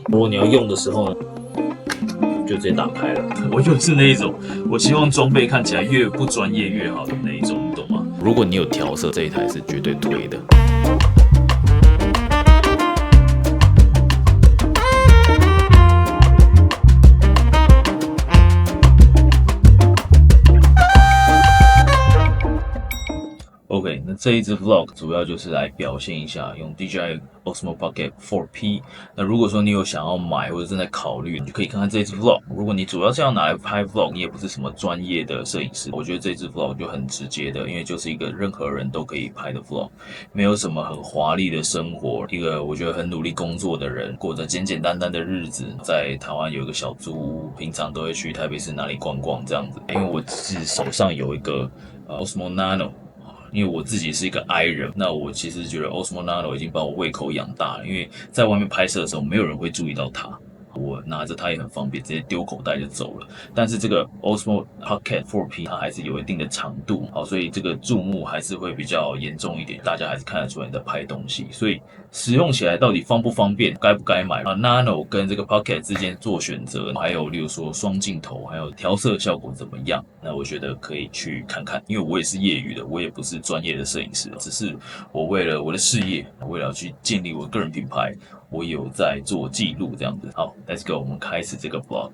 如果你要用的时候呢，就直接打开了。我就是那一种，我希望装备看起来越不专业越好的那一种，你懂吗？如果你有调色，这一台是绝对推的。OK， 那这一支 Vlog 主要就是来表现一下用 DJI Osmo Pocket 4P。那如果说你有想要买或者正在考虑，你就可以看看这一支 Vlog。如果你主要是要拿来拍 Vlog， 你也不是什么专业的摄影师，我觉得这支 Vlog 就很直接的，因为就是一个任何人都可以拍的 Vlog， 没有什么很华丽的生活。一个我觉得很努力工作的人，过着简简单单的日子，在台湾有一个小租屋，平常都会去台北市哪里逛逛这样子。因为我自己手上有一个Osmo Nano。因为我自己是一个 I 人，那我其实觉得 Osmo Nano 已经把我胃口养大了，因为在外面拍摄的时候，没有人会注意到它。我拿着它也很方便，直接丢口袋就走了。但是这个 Osmo Pocket 4P 它还是有一定的长度，好，所以这个注目还是会比较严重一点，大家还是看得出来你在拍东西。所以使用起来到底方不方便，该不该买？Nano 跟这个 Pocket 之间做选择，还有例如说双镜头，还有调色效果怎么样？那我觉得可以去看看，因为我也是业余的，我也不是专业的摄影师，只是我为了我的事业，为了去建立我个人品牌。我有在做记录这样子。好 ，Let's go， 我们开始这个 vlog。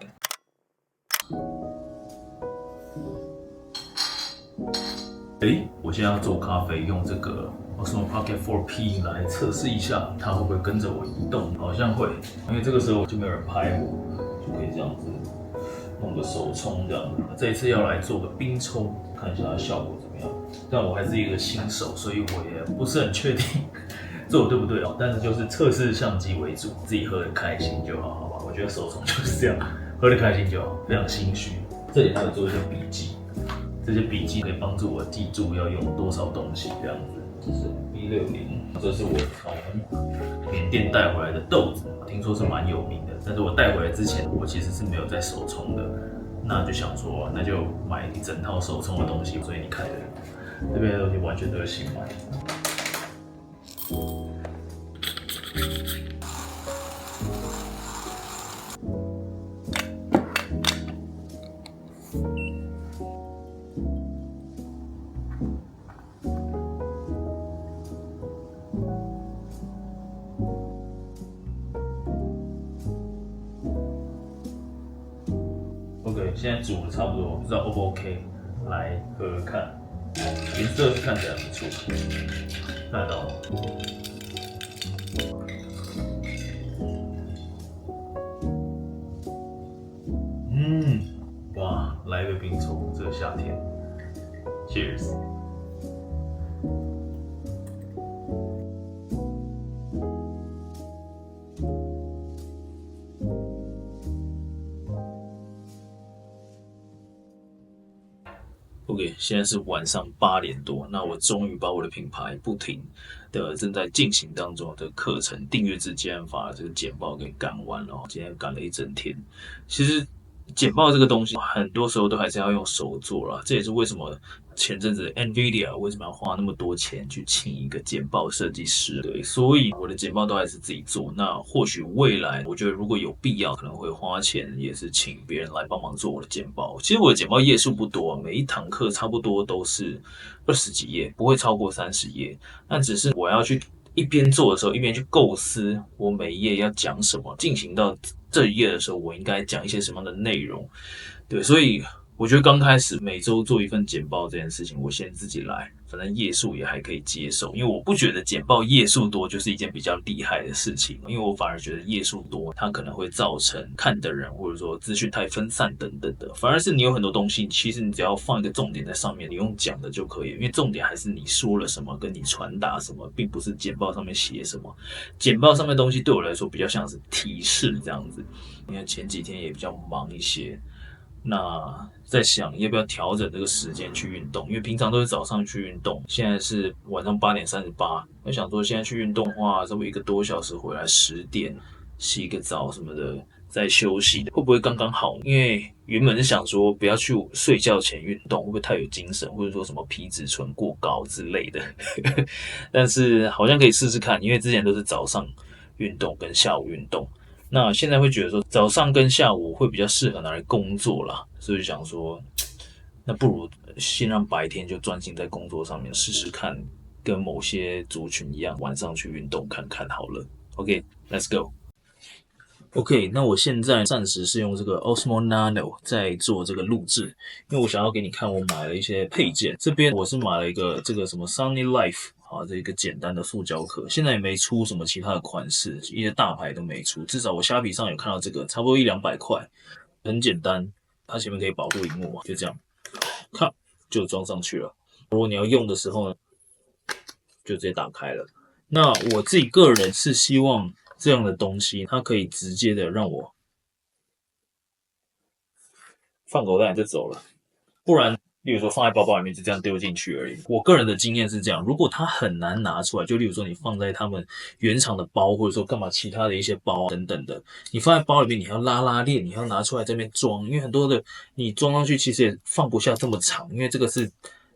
我现在要做咖啡，用这个 Osmo Pocket 4P 来测试一下，它会不会跟着我移动？好像会，因为这个时候就没有人拍我，就可以这样子弄个手冲这样子。这一次要来做个冰抽，看一下它效果怎么样。但我还是一个新手，所以我也不是很确定。做对不对但是就是测试相机为主，自己喝得开心就好，好吧？我觉得手冲就是这样，喝得开心就好，非常心虚。这里还有做一些笔记，这些笔记可以帮助我记住要用多少东西，这样子。这是 B60，这是我从缅甸带回来的豆子，听说是蛮有名的，但是我带回来之前，我其实是没有在手冲的，那就想说，那就买一整套手冲的东西，所以你看这边的东西完全都是新买的。OK， 现在煮的差不多，不知道 O 不 OK， 来喝喝看，颜色是看起来不错，看得到吗？哇，来一个冰抽，这个夏天 ，Cheers。OK， 现在是晚上8点多，那我终于把我的品牌不停的正在进行当中的课程订阅制接案法这个简报给赶完了，今天赶了一整天。其实简报这个东西，很多时候都还是要用手做啦，这也是为什么前阵子 NVIDIA 为什么要花那么多钱去请一个简报设计师？对，所以我的简报都还是自己做。那或许未来，我觉得如果有必要，可能会花钱，也是请别人来帮忙做我的简报。其实我的简报页数不多，每一堂课差不多都是20几页，不会超过30页。那只是我要去一边做的时候，一边去构思我每一页要讲什么，进行到这一页的时候，我应该讲一些什么样的内容。对，所以我觉得刚开始每周做一份简报这件事情，我先自己来，反正页数也还可以接受，因为我不觉得简报页数多就是一件比较厉害的事情，因为我反而觉得页数多，它可能会造成看的人或者说资讯太分散等等的，反而是你有很多东西，其实你只要放一个重点在上面，你用讲的就可以，因为重点还是你说了什么，跟你传达什么，并不是简报上面写什么。简报上面的东西对我来说比较像是提示这样子，因为前几天也比较忙一些。那在想要不要调整这个时间去运动，因为平常都是早上去运动，现在是晚上8点38，我想说现在去运动的话，差不多1个多小时回来10点洗个澡什么的，再休息，会不会刚刚好？因为原本是想说不要去睡觉前运动，会不会太有精神，或者说什么皮质醇过高之类的，但是好像可以试试看，因为之前都是早上运动跟下午运动。那现在会觉得说早上跟下午会比较适合拿来工作啦，所以想说，那不如先让白天就专心在工作上面试试看，跟某些族群一样，晚上去运动看看好了。OK，let's go。OK，那我现在暂时是用这个 Osmo Nano 在做这个录制，因为我想要给你看我买了一些配件。这边我是买了一个这个什么 Sunny Life 啊，这一个简单的塑胶壳，现在也没出什么其他的款式，一些大牌都没出，至少我虾皮上有看到这个，差不多100-200块，很简单，它前面可以保护萤幕嘛，就这样，看就装上去了。如果你要用的时候呢，就直接打开了。那我自己个人是希望这样的东西，它可以直接的让我放口袋就走了，不然，例如说放在包包里面就这样丢进去而已。我个人的经验是这样，如果它很难拿出来，就例如说你放在他们原厂的包，或者说干嘛其他的一些包等等的，你放在包里面，你还要拉链，你还要拿出来这边装，因为很多的你装上去其实也放不下这么长，因为这个是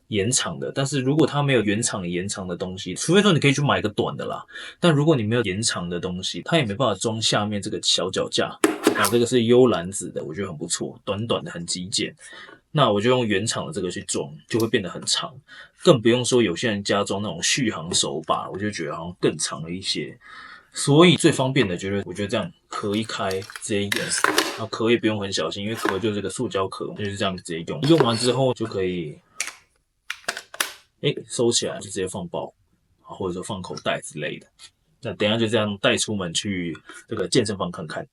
延长的，但是如果它没有原厂延长的东西，除非说你可以去买一个短的啦，但如果你没有延长的东西，它也没办法装下面这个小脚架。这个是幽蓝紫的，我觉得很不错，短短的很极简。那我就用原厂的这个去装，就会变得很长，更不用说有些人加装那种续航手把，我就觉得好像更长了一些。所以最方便的，我觉得这样壳一开直接用，然后壳也不用很小心，因为壳就是这个塑胶壳，就是这样直接用。用完之后就可以收起来，就直接放包，或者说放口袋之类的。那等一下就这样带出门去这个健身房看看。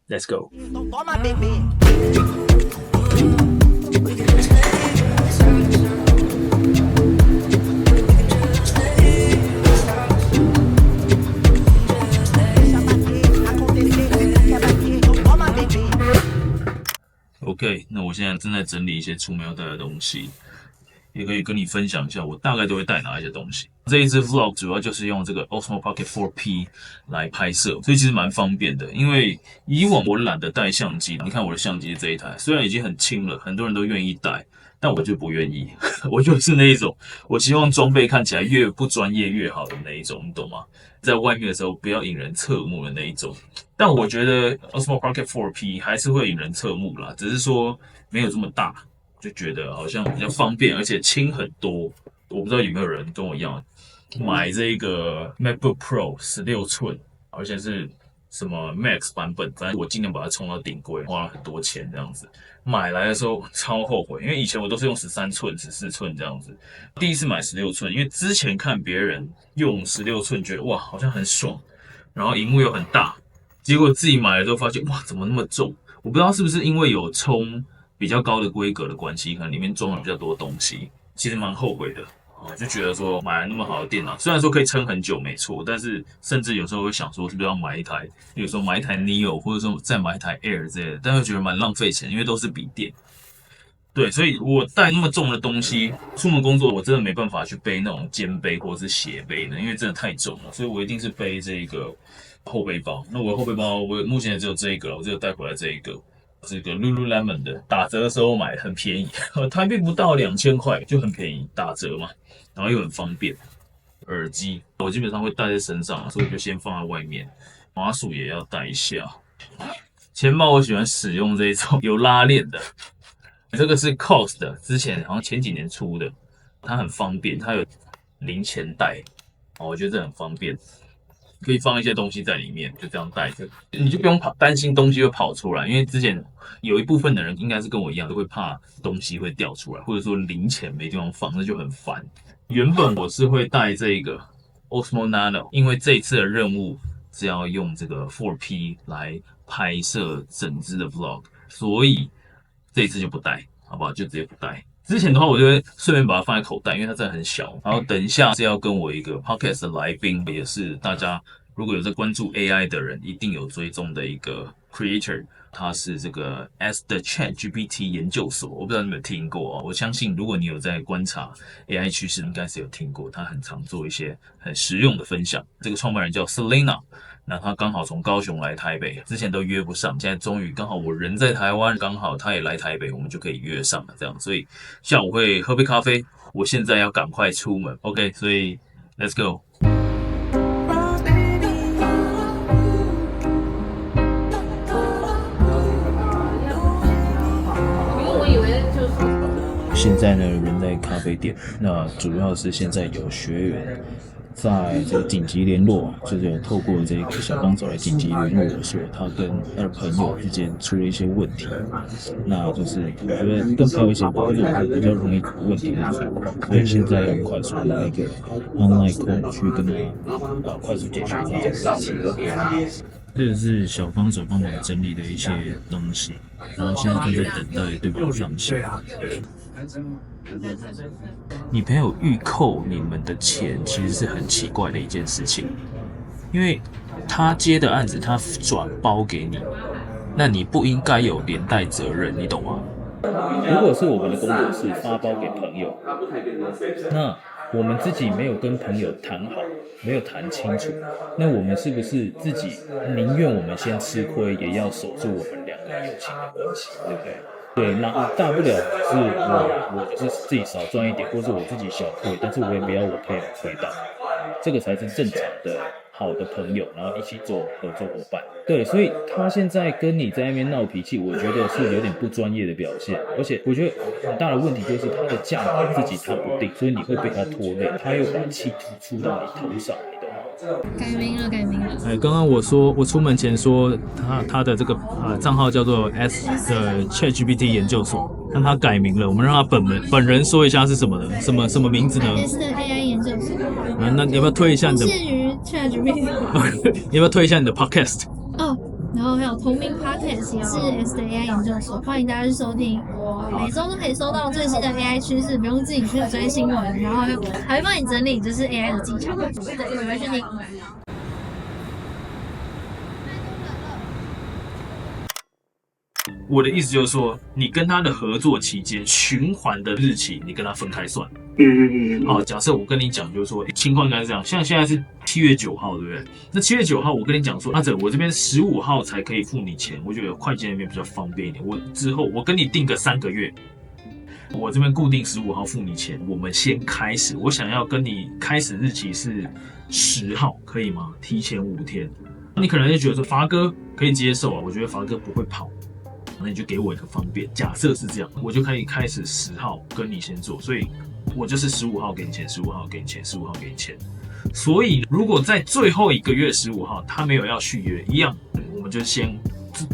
Let's go。OK， 那我现在正在整理一些出门要带的东西。也可以跟你分享一下，我大概都会带哪一些东西。这一支 vlog 主要就是用这个 Osmo Pocket 4P 来拍摄，所以其实蛮方便的。因为以往我懒得带相机，你看我的相机这一台，虽然已经很轻了，很多人都愿意带，但我就不愿意。我就是那一种，我希望装备看起来越不专业越好的那一种，你懂吗？在外面的时候不要引人侧目的那一种。但我觉得 Osmo Pocket 4P 还是会引人侧目啦，只是说没有这么大。就觉得好像比较方便，而且轻很多。我不知道有没有人跟我一样买这个 MacBook Pro 16寸，而且是什么 Max 版本，反正我尽量把它冲到顶规，花了很多钱这样子。买来的时候超后悔，因为以前我都是用13寸、14寸这样子。第一次买16寸，因为之前看别人用16寸，觉得哇好像很爽，然后萤幕又很大，结果自己买了之后发现哇怎么那么重？我不知道是不是因为有冲比较高的规格的关系，可能里面装了比较多东西，其实蛮后悔的就觉得说买了那么好的电脑，虽然说可以撑很久没错，但是甚至有时候会想说是不是要买一台，比如说买一台 Neo 或者说再买一台 Air 之类的，但又觉得蛮浪费钱，因为都是笔电。对，所以我带那么重的东西出门工作，我真的没办法去背那种肩背或者是斜背的，因为真的太重了，所以我一定是背这个后背包。那我的后背包，我目前只有这一个，我只有带回来这一个。这个 Lululemon 的打折的时候买很便宜，台币不到2000块就很便宜，打折嘛，然后又很方便。耳机我基本上会带在身上，所以就先放在外面。滑鼠也要带一下。钱包我喜欢使用这种有拉链的，这个是 COS 的，之前好像前几年出的，它很方便，它有零钱袋，我觉得这很方便。可以放一些东西在里面，就这样带着，你就不用担心东西会跑出来，因为之前有一部分的人应该是跟我一样，都会怕东西会掉出来，或者说零钱没地方放，那就很烦。原本我是会带这个 Osmo Nano， 因为这一次的任务是要用这个 4P 来拍摄整支的 vlog， 所以这一次就不带，好不好？就直接不带。之前的话，我就会顺便把它放在口袋，因为它真的很小。然后等一下是要跟我一个 podcast 的来宾，也是大家如果有在关注 AI 的人，一定有追踪的一个 creator， 他是这个 Ask the ChatGPT 研究所，我不知道你有没有听过我相信如果你有在观察 AI 趋势，应该是有听过，他很常做一些很实用的分享。这个创办人叫 Selena。那他刚好从高雄来台北，之前都约不上，现在终于刚好我人在台湾，刚好他也来台北，我们就可以约上了，这样，所以下午会喝杯咖啡。我现在要赶快出门 ，OK， 所以 Let's go。现在呢人在咖啡店，那主要是现在有学员在这个紧急联络，就是有透过这个小帮手来紧急联络我说他跟他的朋友之间出了一些问题，那就是我觉得跟朋友一起合作会比较容易有问题的状况，所以现在很快速的那个 online call 去跟他快速解决这件事情。这个是小帮手帮忙整理的一些东西，然后现在正在等待对方上线。你朋友预扣你们的钱，其实是很奇怪的一件事情，因为他接的案子他转包给你，那你不应该有连带责任，你懂吗？如果是我们的工作室发包给朋友，那我们自己没有跟朋友谈好，没有谈清楚，那我们是不是自己宁愿我们先吃亏，也要守住我们两个友情的关系，对不对？对，那大不了是我就是自己少赚一点，或是我自己小亏，但是我也不要我朋友亏到，这个才是正常的好的朋友，然后一起做合作伙伴。对，所以他现在跟你在那边闹脾气，我觉得是有点不专业的表现，而且我觉得很大的问题就是他的价格自己踏不定，所以你会被他拖累，他又把气出到你头上，你懂吗？改名了。刚刚我说，我出门前说他的这个账号叫做 S 的 ChatGPT 研究所，让他改名了。我们让他本人说一下是什么的，什么名字呢 ？S 的 AI 研究所。那你要不要推一下你的？限于 ChatGPT。你要不要推一下你的 Podcast？ 哦，然后还有同名 Podcast 也是 S 的 AI 研究所，欢迎大家去收听。每周都可以收到最新的 AI 趋势，不用自己去追新闻，然后还会帮你整理就是 AI 的技巧。对，你们去听。我的意思就是说，你跟他的合作期间循环的日期，你跟他分开算。好，假设我跟你讲，就是说情况应该是这样，像现在是7月9号，对不对？那7月9号，我跟你讲说，阿哲，我这边15号才可以付你钱，我觉得会计那边比较方便一点。我跟你定个3个月，我这边固定15号付你钱，我们先开始。我想要跟你开始日期是10号，可以吗？提前5天。你可能就觉得说，发哥可以接受啊，我觉得发哥不会跑。那你就给我一个方便，假设是这样，我就可以开始10号跟你先做，所以我就是15号给你钱，15号给你钱，15号给你钱。所以如果在最后一个月15号他没有要续约，一样，我们就先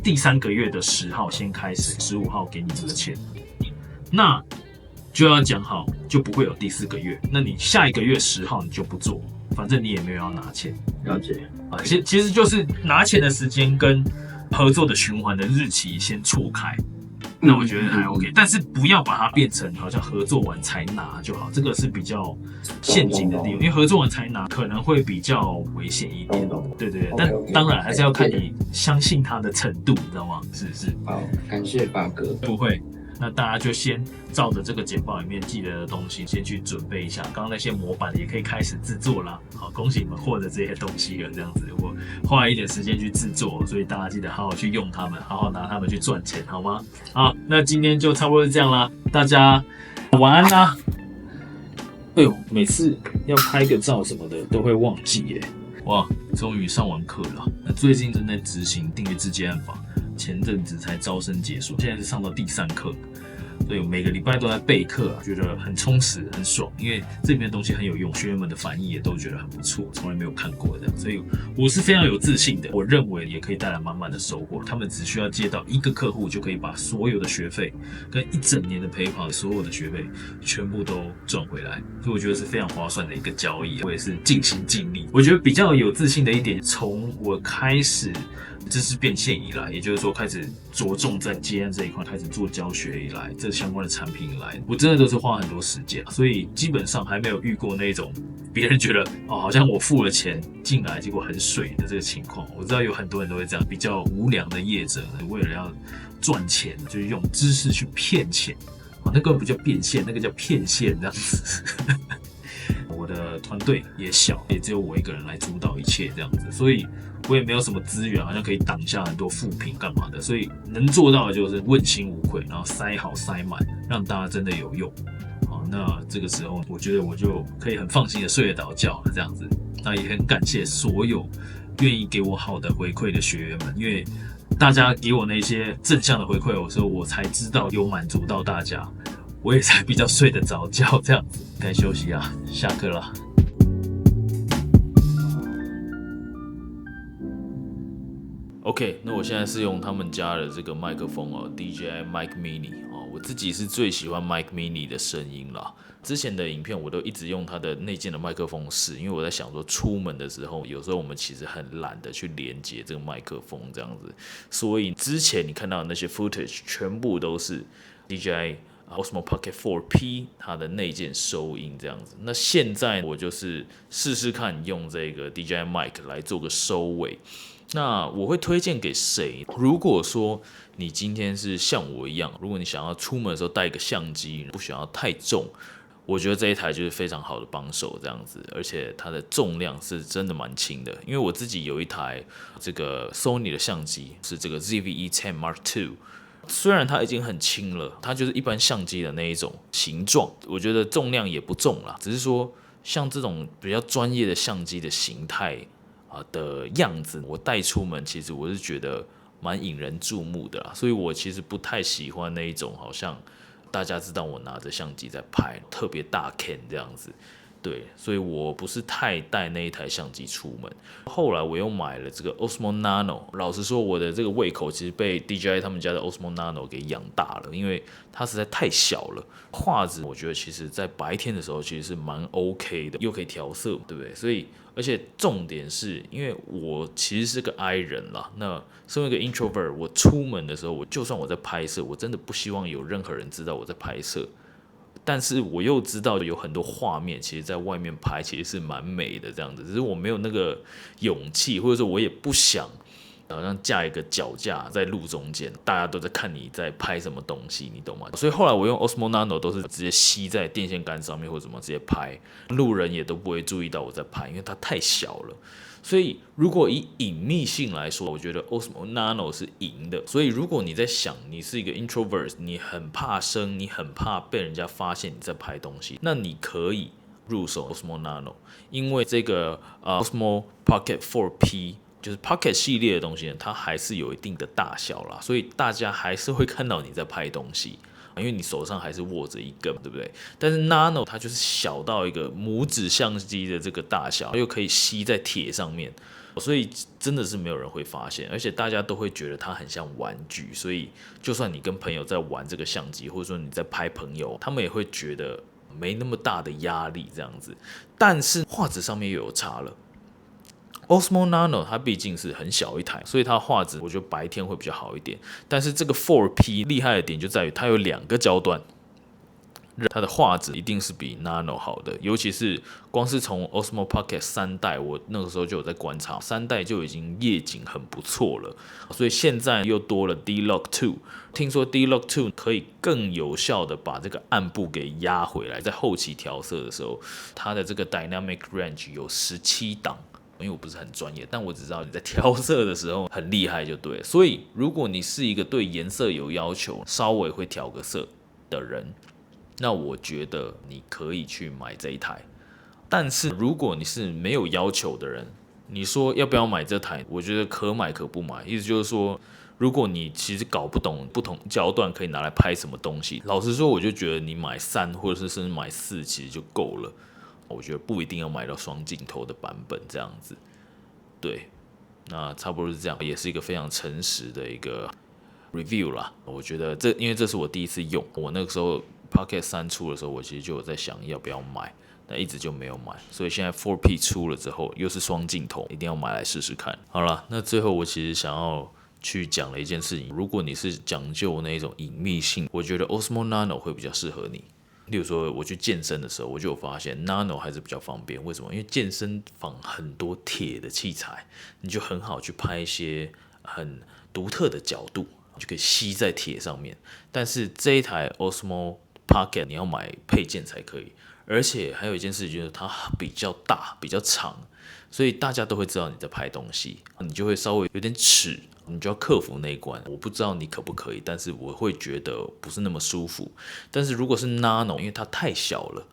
第3个月的10号先开始，15号给你这个钱，那就要讲好，就不会有第4个月。那你下一个月10号你就不做，反正你也没有要拿钱。了解啊，其实就是拿钱的时间跟合作的循环的日期先错开，那我觉得还 OK，但是不要把它变成好像合作完才拿就好，这个是比较陷阱的地方，因为合作完才拿可能会比较危险一点。对，但当然还是要看你相信他的程度，你知道吗？是。好，感谢发哥。不会。那大家就先照着这个简报里面记得的东西先去准备一下，刚刚那些模板也可以开始制作啦。好，恭喜你们获得这些东西了，这样子我花了一点时间去制作，所以大家记得好好去用它们，好好拿它们去赚钱，好吗？好，那今天就差不多是这样啦，大家晚安啦。哎呦，每次要拍个照什么的都会忘记耶。哇，终于上完课了。那最近正在执行订阅制接案法。前阵子才招生结束，现在是上到第3课，所以我每个礼拜都在备课觉得很充实很爽，因为这边的东西很有用，学员们的反应也都觉得很不错，从来没有看过这样，所以我是非常有自信的，我认为也可以带来满满的收获。他们只需要接到1个客户，就可以把所有的学费跟1整年的陪跑所有的学费全部都赚回来，所以我觉得是非常划算的一个交易，我也是尽心尽力。我觉得比较有自信的一点，从我开始知识变现以来，也就是说开始着重在接案这一块，开始做教学以来，这相关的产品以来，我真的都是花很多时间，所以基本上还没有遇过那种别人觉得好像我付了钱进来，结果很水的这个情况。我知道有很多人都会这样，比较无良的业者为了要赚钱，就是用知识去骗钱，那个不叫变现，那个叫骗现这样子。我的团队也小，也只有我一个人来主导一切这样子，所以我也没有什么资源，好像可以挡下很多负评干嘛的，所以能做到的就是问心无愧，然后塞好塞满，让大家真的有用。好，那这个时候我觉得我就可以很放心的睡得着觉了这样子。那也很感谢所有愿意给我好的回馈的学员们，因为大家给我那些正向的回馈，有时候我才知道有满足到大家。我也才比较睡得着觉这样子。该休息啊，下课了。OK， 那我现在是用他们家的这个麦克风哦 ，DJI Mic Mini 哦，我自己是最喜欢 Mic Mini 的声音啦。之前的影片我都一直用它的内建的麦克风试，因为我在想说出门的时候，有时候我们其实很懒得去连接这个麦克风这样子，所以之前你看到的那些 footage 全部都是 DJI Osmo Pocket 4P 它的内建收音这样子。那现在我就是试试看用这个 DJI Mic 来做个收尾。那我会推荐给谁？如果说你今天是像我一样，如果你想要出门的时候带一个相机，不想要太重，我觉得这一台就是非常好的帮手这样子，而且它的重量是真的蛮轻的。因为我自己有一台这个 Sony 的相机，是这个 ZV-E10 Mark II。虽然它已经很轻了，它就是一般相机的那一种形状，我觉得重量也不重啦，只是说像这种比较专业的相机的形态的样子，我带出门其实我是觉得蛮引人注目的啦，所以我其实不太喜欢那一种好像大家知道我拿着相机在拍，特别大 can 这样子。对，所以我不是太带那一台相机出门。后来我又买了这个 Osmo Nano， 老实说，我的这个胃口其实被 DJI 他们家的 Osmo Nano 给养大了，因为它实在太小了。画质我觉得其实在白天的时候其实是蛮 OK 的，又可以调色，对不对？所以而且重点是因为我其实是个 I 人啦，那身为一个 introvert， 我出门的时候，就算我在拍摄，我真的不希望有任何人知道我在拍摄。但是我又知道有很多画面，其实在外面拍其实是蛮美的这样子，只是我没有那个勇气，或者说我也不想好像架一个脚架在路中间，大家都在看你在拍什么东西，你懂吗？所以后来我用 Osmo Nano 都是直接吸在电线杆上面或者什么直接拍，路人也都不会注意到我在拍，因为它太小了。所以如果以隐秘性来说，我觉得 Osmo Nano 是赢的。所以如果你在想你是一个 introvert， 你很怕生，你很怕被人家发现你在拍东西，那你可以入手 Osmo Nano， 因为这个Osmo Pocket 4P。就是 Pocket 系列的东西呢，它还是有一定的大小啦，所以大家还是会看到你在拍东西，因为你手上还是握着一根，对不对？但是 Nano 它就是小到一个拇指相机的这个大小，又可以吸在铁上面，所以真的是没有人会发现，而且大家都会觉得它很像玩具，所以就算你跟朋友在玩这个相机，或者说你在拍朋友，他们也会觉得没那么大的压力这样子。但是画质上面又有差了。Osmo Nano 它毕竟是很小一台，所以它画质我觉得白天会比较好一点。但是这个 4P 厉害的点就在于它有2个焦段，它的画质一定是比 Nano 好的。尤其是光是从 Osmo Pocket 3代，我那个时候就有在观察，3代就已经夜景很不错了。所以现在又多了 D-Log 2， 听说 D-Log 2可以更有效的把这个暗部给压回来，在后期调色的时候，它的这个 Dynamic Range 有17档。因为我不是很专业，但我只知道你在调色的时候很厉害就对了。所以如果你是一个对颜色有要求，稍微会调个色的人，那我觉得你可以去买这一台。但是如果你是没有要求的人，你说要不要买这台？我觉得可买可不买。意思就是说，如果你其实搞不懂不同焦段可以拿来拍什么东西，老实说，我就觉得你买3或者是甚至买4其实就够了。我觉得不一定要买到双镜头的版本这样子，对，那差不多是这样，也是一个非常诚实的一个 review 啦。我觉得因为这是我第一次用，我那个时候 Pocket 3出的时候，我其实就有在想要不要买，但一直就没有买，所以现在 4P 出了之后，又是双镜头，一定要买来试试看。好了，那最后我其实想要去讲了一件事情，如果你是讲究那种隐秘性，我觉得 Osmo Nano 会比较适合你。例如说，我去健身的时候，我就有发现 Nano 还是比较方便。为什么？因为健身房很多铁的器材，你就很好去拍一些很独特的角度，就可以吸在铁上面。但是这一台 Osmo Pocket 你要买配件才可以，而且还有一件事情就是它比较大、比较长，所以大家都会知道你在拍东西，你就会稍微有点耻。你就要克服那一关，我不知道你可不可以，但是我会觉得不是那么舒服。但是如果是 Nano， 因为它太小了，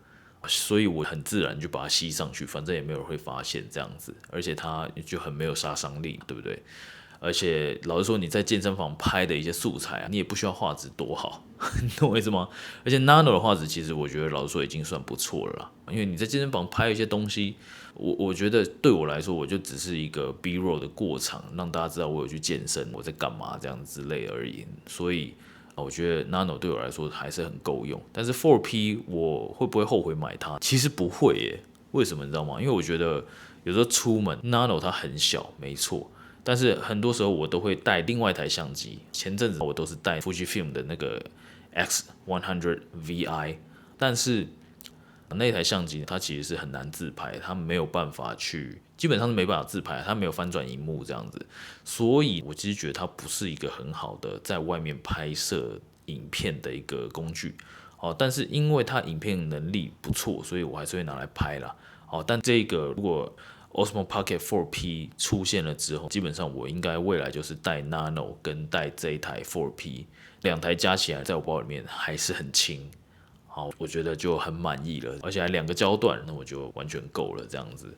所以我很自然就把它吸上去，反正也没有人会发现这样子，而且它就很没有杀伤力，对不对？而且老实说，你在健身房拍的一些素材你也不需要画质多好，你懂我意思吗？而且 Nano 的画质其实我觉得老实说已经算不错了啦，因为你在健身房拍一些东西，我觉得对我来说，我就只是一个 B-roll 的过场，让大家知道我有去健身，我在干嘛这样之类而已。所以我觉得 Nano 对我来说还是很够用。但是 4P 我会不会后悔买它？其实不会耶。为什么你知道吗？因为我觉得有时候出门 Nano 它很小，没错。但是很多时候我都会带另外一台相机，前阵子我都是带 Fujifilm 的那个 X100 VI， 但是那台相机它其实是很难自拍，它没有办法去，基本上是没办法自拍，它没有翻转萤幕这样子，所以我其实觉得它不是一个很好的在外面拍摄影片的一个工具。但是因为它影片能力不错，所以我还是会拿来拍啦。但这个如果Osmo Pocket 4P 出现了之后，基本上我应该未来就是带 Nano 跟带这一台 4P， 两台加起来在我包里面还是很轻。好，我觉得就很满意了，而且还2个焦段，那我就完全够了这样子。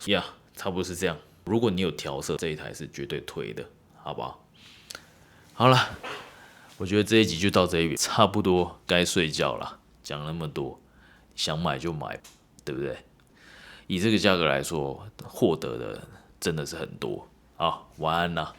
呀，差不多是这样。如果你有调色，这一台是绝对推的，好不好？好了，我觉得这一集就到这里，差不多该睡觉了。讲那么多，想买就买，对不对？以这个价格来说，获得的真的是很多。好，晚安啦。